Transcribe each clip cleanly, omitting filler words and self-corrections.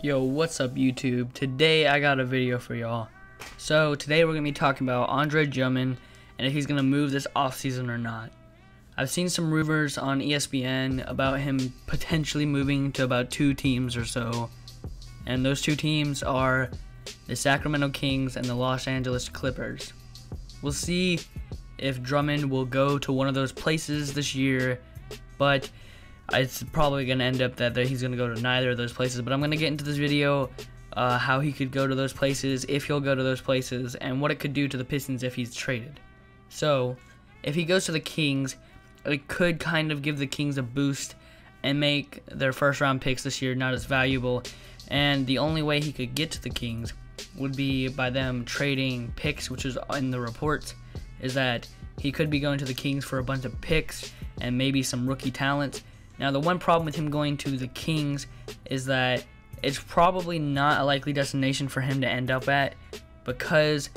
Yo, what's up YouTube? Today I got a video for y'all. So today we're going to be talking about Andre Drummond and if he's going to move this offseason or not. I've seen some rumors on ESPN about him potentially moving to about 2 teams or so. And those 2 teams are the Sacramento Kings and the Los Angeles Clippers. We'll see if Drummond will go to one of those places this year, but it's probably going to end up that he's going to go to neither of those places. But I'm going to get into this video how he could go to those places, if he'll go to those places, and what it could do to the Pistons if he's traded. So, if he goes to the Kings, it could kind of give the Kings a boost and make their first-round picks this year not as valuable. And the only way he could get to the Kings would be by them trading picks, which is in the reports, is that he could be going to the Kings for a bunch of picks and maybe some rookie talent. Now, the one problem with him going to the Kings is that it's probably not a likely destination for him to end up at, because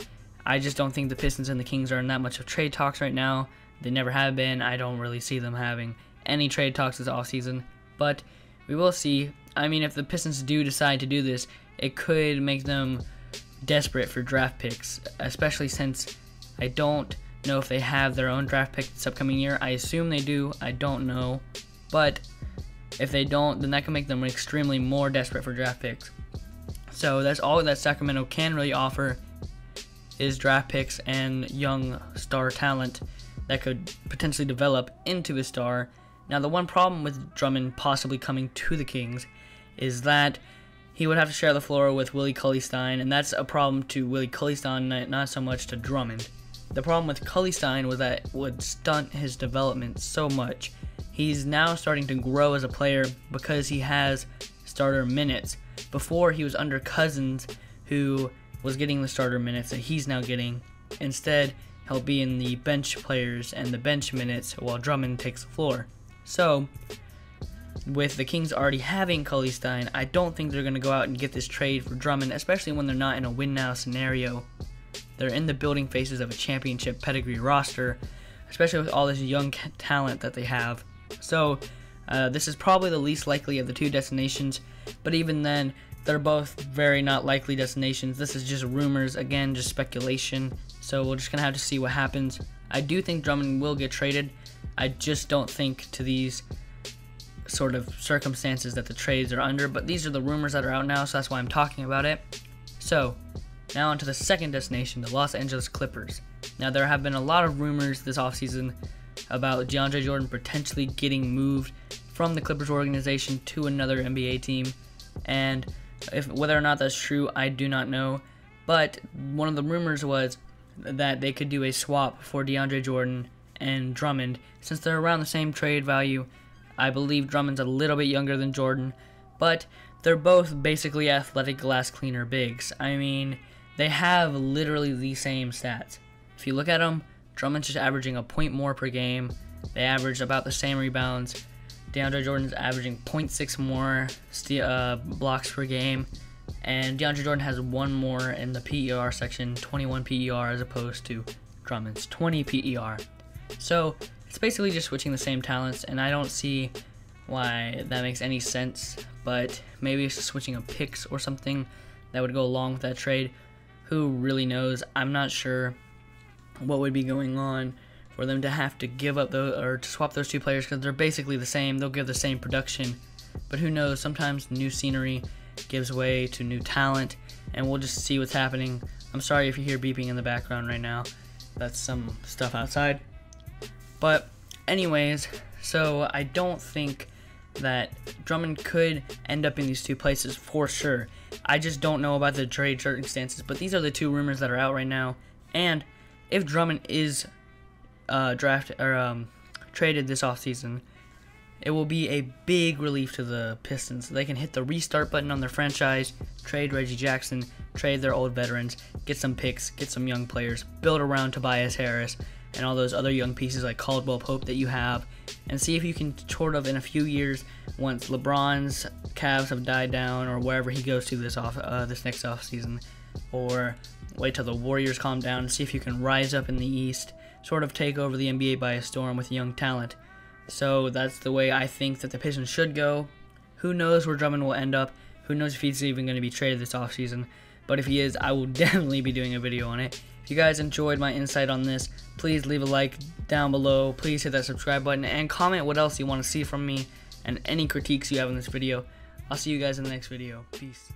I just don't think the Pistons and the Kings are in that much of trade talks right now. They never have been. I don't really see them having any trade talks this offseason, but we will see. I mean, if the Pistons do decide to do this, it could make them desperate for draft picks, especially since I don't know if they have their own draft pick this upcoming year. I assume they do. I don't know. But if they don't, then that can make them extremely more desperate for draft picks. So that's all that Sacramento can really offer, is draft picks and young star talent that could potentially develop into a star. Now, the one problem with Drummond possibly coming to the Kings is that he would have to share the floor with Willie Cauley-Stein, and that's a problem to Willie Cauley-Stein, not so much to Drummond. The problem with Cauley-Stein was that it would stunt his development so much. He's now starting to grow as a player because he has starter minutes. Before, he was under Cousins, who was getting the starter minutes that he's now getting. Instead, he'll be in the bench players and the bench minutes while Drummond takes the floor. So, with the Kings already having Cauley-Stein, I don't think they're going to go out and get this trade for Drummond, especially when they're not in a win-now scenario. They're in the building phases of a championship pedigree roster, especially with all this young talent that they have. So, this is probably the least likely of the 2 destinations, but even then, they're both very not likely destinations. This is just rumors, again, just speculation, so we're just going to have to see what happens. I do think Drummond will get traded. I just don't think to these sort of circumstances that the trades are under, but these are the rumors that are out now, so that's why I'm talking about it. So, now on to the second destination, the Los Angeles Clippers. Now, there have been a lot of rumors this offseason about Andre Drummond potentially getting moved from the Clippers organization to another NBA team, and whether or not that's true, I do not know. But one of the rumors was that they could do a swap for DeAndre Jordan and Drummond, since they're around the same trade value. I believe Drummond's a little bit younger than Jordan, but they're both basically athletic glass cleaner bigs. I mean, they have literally the same stats. If you look at them, Drummond's just averaging a point more per game. They average about the same rebounds. DeAndre Jordan's averaging 0.6 more blocks per game. And DeAndre Jordan has 1 more in the PER section, 21 PER, as opposed to Drummond's 20 PER. So, it's basically just switching the same talents, and I don't see why that makes any sense. But maybe it's just switching of picks or something that would go along with that trade. Who really knows? I'm not sure what would be going on for them to have to give up or to swap those 2 players, because they're basically the same. They'll give the same production, but who knows? Sometimes new scenery gives way to new talent, and we'll just see what's happening. I'm sorry if you hear beeping in the background right now. That's some stuff outside. But anyways, so I don't think that Drummond could end up in these 2 places for sure. I just don't know about the trade circumstances, but these are the 2 rumors that are out right now. And if Drummond is traded this offseason, it will be a big relief to the Pistons. They can hit the restart button on their franchise, trade Reggie Jackson, trade their old veterans, get some picks, get some young players, build around Tobias Harris and all those other young pieces like Caldwell Pope that you have, and see if you can sort of in a few years, once LeBron's Cavs have died down or wherever he goes to this next offseason, or wait till the Warriors calm down and see if you can rise up in the East, sort of take over the NBA by a storm with young talent. So that's the way I think that the Pistons should go. Who knows where Drummond will end up? Who knows if he's even going to be traded this offseason. But if he is, I will definitely be doing a video on it. If you guys enjoyed my insight on this, please leave a like down below. Please hit that subscribe button and comment what else you want to see from me and any critiques you have in this video. I'll see you guys in the next video. Peace.